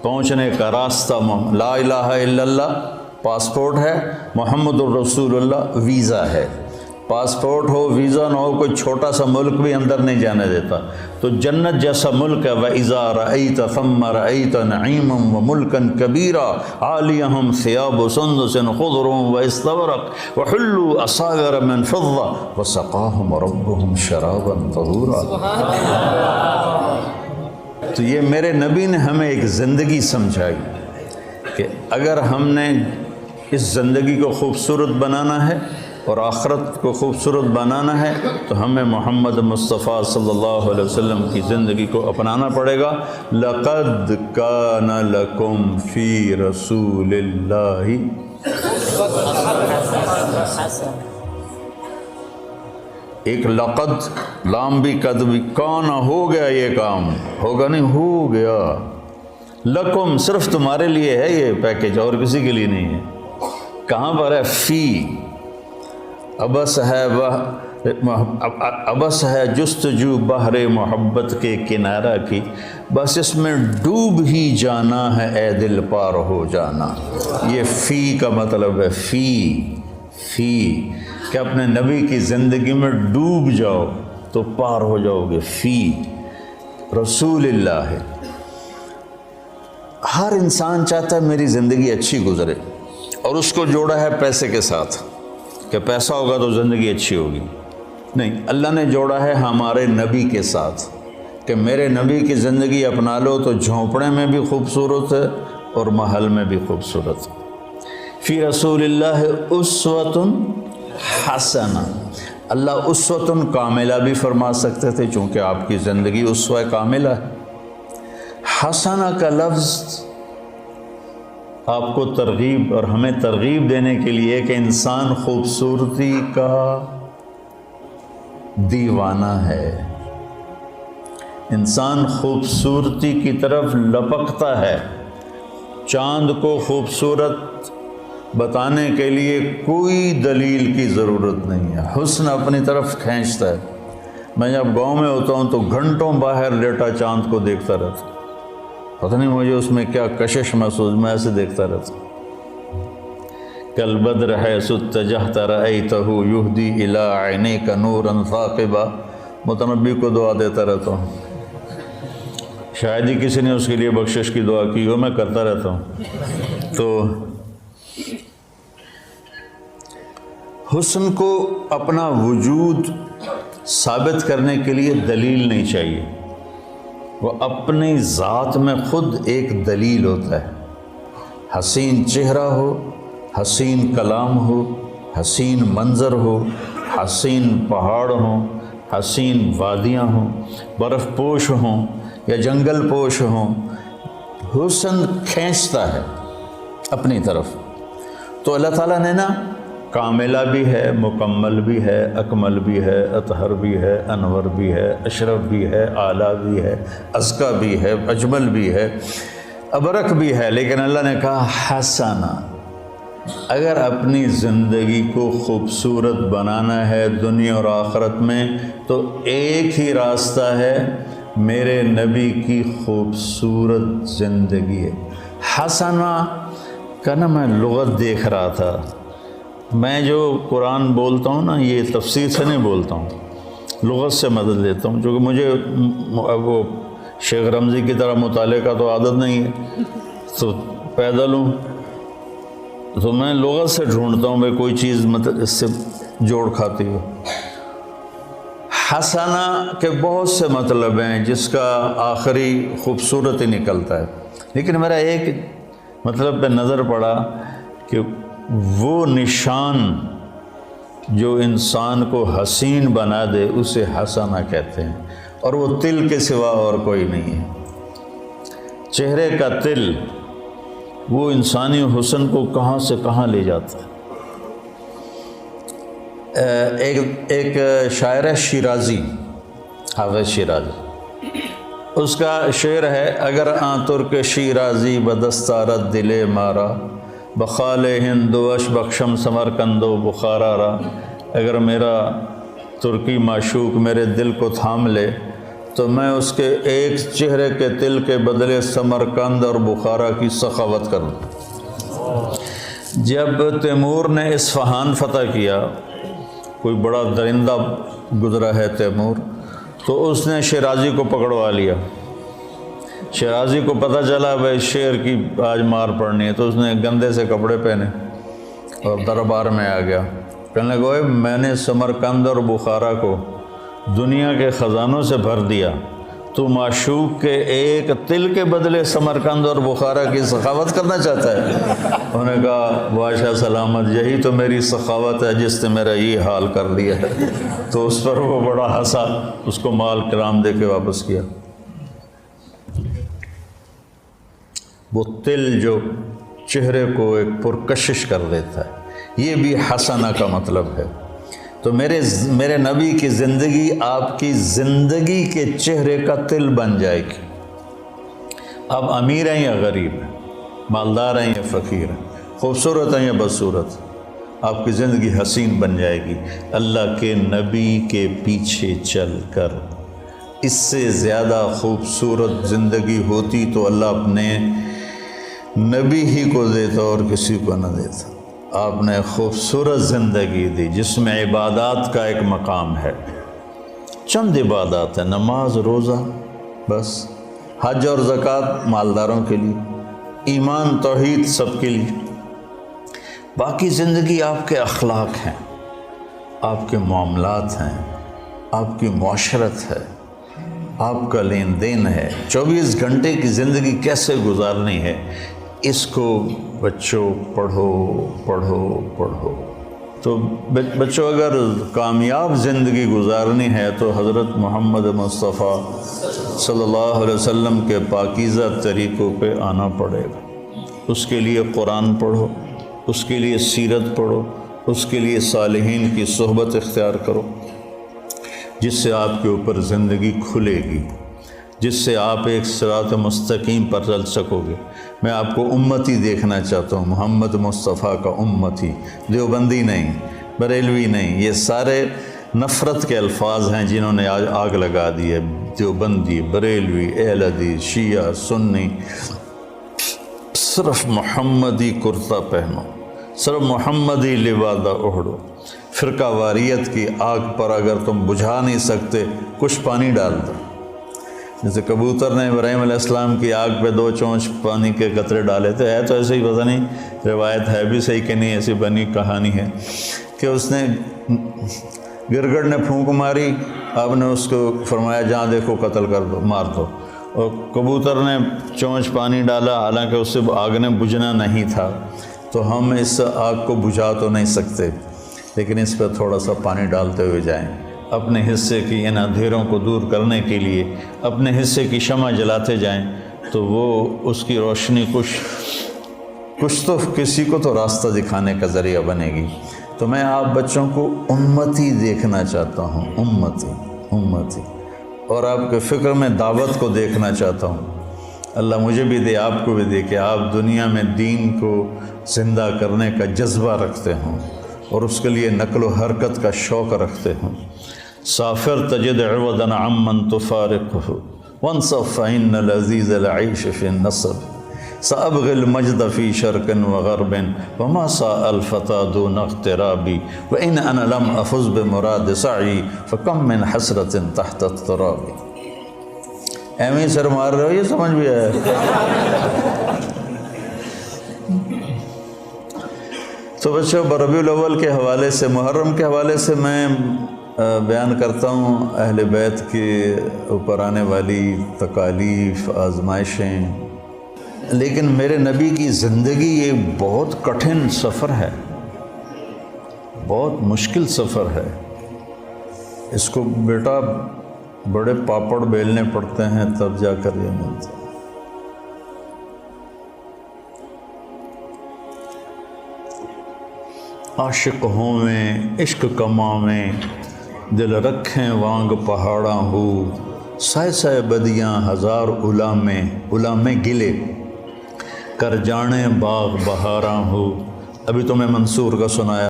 پہنچنے کا راستہ لا الہ الا اللہ پاسپورٹ ہے، محمد الرسول اللہ ویزا ہے۔ پاسپورٹ ہو ویزا نہ ہو کوئی چھوٹا سا ملک بھی اندر نہیں جانے دیتا۔ تو جنت جیسا ملک ہے، وَإِذَا رَأَيْتَ ثَمَّ رَأَيْتَ نَعِيمًا وَمُلْكًا كَبِيرًا عَالِيَهُمْ ثِيَابُ سُندُسٍ خُضْرٌ وَإِسْتَبْرَقٌ وَحُلُّوا أَسَاوِرَ مِنْ فِضَّةٍ وَسَقَاهُمْ رَبُّهُمْ شَرَابًا طَهُورًا۔ تو یہ میرے نبی نے ہمیں ایک زندگی سمجھائی کہ اگر ہم نے اس زندگی کو خوبصورت بنانا ہے اور آخرت کو خوبصورت بنانا ہے تو ہمیں محمد مصطفیٰ صلی اللہ علیہ وسلم کی زندگی کو اپنانا پڑے گا۔ لَقَدْ كَانَ لَكُمْ فِي رَسُولِ اللَّهِ، ایک لقد لام بھی قد بھی، کانا ہو گیا، یہ کام ہوگا نہیں، ہو گیا، لکم صرف تمہارے لیے ہے یہ پیکیج، اور کسی کے لیے نہیں ہے۔ کہاں پر ہے؟ فی، ابس ہے جستجو بحر محبت کے کنارہ کی، بس اس میں ڈوب ہی جانا ہے اے دل پار ہو جانا۔ یہ فی کا مطلب ہے، فی کہ اپنے نبی کی زندگی میں ڈوب جاؤ تو پار ہو جاؤ گے۔ فی رسول اللہ ہے۔ ہر انسان چاہتا ہے میری زندگی اچھی گزرے، اور اس کو جوڑا ہے پیسے کے ساتھ کہ پیسہ ہوگا تو زندگی اچھی ہوگی۔ نہیں، اللہ نے جوڑا ہے ہمارے نبی کے ساتھ کہ میرے نبی کی زندگی اپنا لو تو جھونپڑے میں بھی خوبصورت ہے اور محل میں بھی خوبصورت ہے۔ فی رسول اللہ اسوۃ حسنہ، اللہ اسوۃ کاملہ بھی فرما سکتے تھے چونکہ آپ کی زندگی اسوہ کاملہ ہے۔ حسنہ کا لفظ آپ کو ترغیب اور ہمیں ترغیب دینے کے لیے کہ انسان خوبصورتی کا دیوانہ ہے، انسان خوبصورتی کی طرف لپکتا ہے۔ چاند کو خوبصورت بتانے کے لیے کوئی دلیل کی ضرورت نہیں ہے، حسن اپنی طرف کھینچتا ہے۔ میں جب گاؤں میں ہوتا ہوں تو گھنٹوں باہر لیٹا چاند کو دیکھتا رہتا، پتہ نہیں مجھے اس میں کیا کشش محسوس، میں ایسے دیکھتا رہتا۔ کل بدر حیث اتجہت رأیتہ یہدی الی عینیک نورا ثاقبا، متنبی کو دعا دیتا رہتا ہوں، شاید ہی کسی نے اس کے لیے بخشش کی دعا کی ہو، میں کرتا رہتا ہوں۔ تو حسن کو اپنا وجود ثابت کرنے کے لیے دلیل نہیں چاہیے، وہ اپنی ذات میں خود ایک دلیل ہوتا ہے۔ حسین چہرہ ہو، حسین کلام ہو، حسین منظر ہو، حسین پہاڑ ہوں، حسین وادیاں ہوں، برف پوش ہوں یا جنگل پوش ہوں، حسن کھینچتا ہے اپنی طرف۔ تو اللہ تعالیٰ نے نا کاملہ بھی ہے، مکمل بھی ہے، اکمل بھی ہے، اطہر بھی ہے، انور بھی ہے، اشرف بھی ہے، اعلیٰ بھی ہے، ازکیٰ بھی ہے، اجمل بھی ہے، ابرک بھی ہے، لیکن اللہ نے کہا حسنہ۔ اگر اپنی زندگی کو خوبصورت بنانا ہے دنیا اور آخرت میں تو ایک ہی راستہ ہے، میرے نبی کی خوبصورت زندگی ہے۔ حسنہ کا نا میں لغت دیکھ رہا تھا، میں جو قرآن بولتا ہوں نا یہ تفسیر سے نہیں بولتا ہوں، لغت سے مدد لیتا ہوں، چونکہ مجھے وہ شیخ رمضی کی طرح مطالعے کا تو عادت نہیں ہے، تو پیدل ہوں تو میں لغت سے ڈھونڈتا ہوں بھائی کوئی چیز مطلب اس سے جوڑ کھاتی ہو۔ حسنہ کے بہت سے مطلب ہیں جس کا آخری خوبصورت ہی نکلتا ہے، لیکن میرا ایک مطلب پہ نظر پڑا کہ وہ نشان جو انسان کو حسین بنا دے اسے حسنہ کہتے ہیں، اور وہ تل کے سوا اور کوئی نہیں ہے۔ چہرے کا تل وہ انسانی حسن کو کہاں سے کہاں لے جاتا ہے۔ ایک شاعر ہے شیرازی، حافظ شیرازی، اس کا شعر ہے اگر آن ترک شیرازی بدستارت دل مارا، بخال ہندوش بخشم سمرکندو بخارا را، اگر میرا ترکی معشوق میرے دل کو تھام لے تو میں اس کے ایک چہرے کے تل کے بدلے سمرقند اور بخارا کی سخاوت کر دوں۔ جب تیمور نے اصفہان فتح کیا، کوئی بڑا درندہ گزرا ہے تیمور، تو اس نے شیرازی کو پکڑوا لیا۔ شیرازی کو پتہ چلا بھائی شیر کی آج مار پڑنی ہے، تو اس نے گندے سے کپڑے پہنے اور دربار میں آ گیا۔ کہنے لگا میں نے سمرقند اور بخارا کو دنیا کے خزانوں سے بھر دیا، تو معشوق کے ایک تل کے بدلے سمرقند اور بخارا کی سخاوت کرنا چاہتا ہے؟ انہوں نے کہا بادشاہ سلامت، یہی تو میری سخاوت ہے جس نے میرا یہ حال کر دیا ہے۔ تو اس پر وہ بڑا ہنسا، اس کو مال کرام دے کے واپس کیا۔ وہ تل جو چہرے کو ایک پرکشش کر دیتا ہے، یہ بھی حسنہ کا مطلب ہے۔ تو میرے نبی کی زندگی آپ کی زندگی کے چہرے کا تل بن جائے گی۔ آپ امیر ہیں یا غریب ہیں، مالدار ہیں یا فقیر ہیں، خوبصورت ہیں یا بدصورت، آپ کی زندگی حسین بن جائے گی۔ اللہ کے نبی کے پیچھے چل کر اس سے زیادہ خوبصورت زندگی ہوتی تو اللہ اپنے نبی ہی کو دیتا اور کسی کو نہ دیتا۔ آپ نے خوبصورت زندگی دی جس میں عبادات کا ایک مقام ہے، چند عبادات ہیں، نماز، روزہ، بس، حج اور زکوٰۃ مالداروں کے لیے، ایمان توحید سب کے لیے۔ باقی زندگی آپ کے اخلاق ہیں، آپ کے معاملات ہیں، آپ کی معاشرت ہے، آپ کا لین دین ہے، 24 گھنٹے کی زندگی کیسے گزارنی ہے، اس کو بچوں پڑھو پڑھو پڑھو۔ تو بچوں اگر کامیاب زندگی گزارنی ہے تو حضرت محمد مصطفیٰ صلی اللہ علیہ وسلم کے پاکیزہ طریقوں پہ آنا پڑے گا۔ اس کے لیے قرآن پڑھو، اس کے لیے سیرت پڑھو، اس کے لیے صالحین کی صحبت اختیار کرو، جس سے آپ کے اوپر زندگی کھلے گی، جس سے آپ ایک صراط مستقیم پر چل سکو گے۔ میں آپ کو امتی دیکھنا چاہتا ہوں، محمد مصطفیٰ کا امتی، دیوبندی نہیں، بریلوی نہیں۔ یہ سارے نفرت کے الفاظ ہیں جنہوں نے آج آگ لگا دی ہے۔ دیوبندی، بریلوی، اہل حدیث، شیعہ، سنی، صرف محمدی کرتا پہنو، صرف محمدی لبادہ اوڑھو۔ فرقہ واریت کی آگ پر اگر تم بجھا نہیں سکتے، کچھ پانی ڈال دو۔ جیسے کبوتر نے ابراہیم علیہ السلام کی آگ پہ 2 چونچ پانی کے قطرے ڈالے تھے۔ ہے تو ایسے ہی، پتہ نہیں روایت ہے بھی صحیح کہ نہیں، ایسی بنی کہانی ہے کہ اس نے گرگڑ نے پھونک ماری، آپ نے اس کو فرمایا جہاں دیکھو قتل کر دو، مار دو، اور کبوتر نے چونچ پانی ڈالا، حالانکہ اس سے آگ نے بجھنا نہیں تھا۔ تو ہم اس آگ کو بجھا تو نہیں سکتے، لیکن اس پہ تھوڑا سا پانی ڈالتے ہوئے جائیں، اپنے حصے کی ان اندھیروں کو دور کرنے کے لیے اپنے حصے کی شمع جلاتے جائیں، تو وہ اس کی روشنی کچھ تو کسی کو تو راستہ دکھانے کا ذریعہ بنے گی۔ تو میں آپ بچوں کو امتی دیکھنا چاہتا ہوں، امتی، اور آپ کے فکر میں دعوت کو دیکھنا چاہتا ہوں۔ اللہ مجھے بھی دے، آپ کو بھی دے کہ آپ دنیا میں دین کو زندہ کرنے کا جذبہ رکھتے ہوں اور اس کے لیے نقل و حرکت کا شوق رکھتے ہوں۔ سافر تجد عوضا عمن تفارقه وانصف فإن العزيز العيش في النصب سأبغي المجد في شرق وغرب وما ساء الفتى دون اغترابي وإن أنا لم أفز بمراد سعي فكم من حسرة تحت التراب۔ ایویں سر مار رہے ہو، یہ سمجھ بھی آیا؟ تو بچوں، ربیع الاول کے حوالے سے، محرم کے حوالے سے میں بیان کرتا ہوں اہل بیت کے اوپر آنے والی تکالیف، آزمائشیں، لیکن میرے نبی کی زندگی ایک بہت کٹھن سفر ہے، بہت مشکل سفر ہے۔ اس کو بیٹا بڑے پاپڑ بیلنے پڑتے ہیں تب جا کر یہ ملتا ہے۔ عاشق ہوں میں عشق کماں میں دل رکھیں وانگ پہاڑاں ہو سائے سائے بدیاں ہزار علامے گلے کر جانے باغ بہاراں ہو۔ ابھی تو میں منصور کا سنایا۔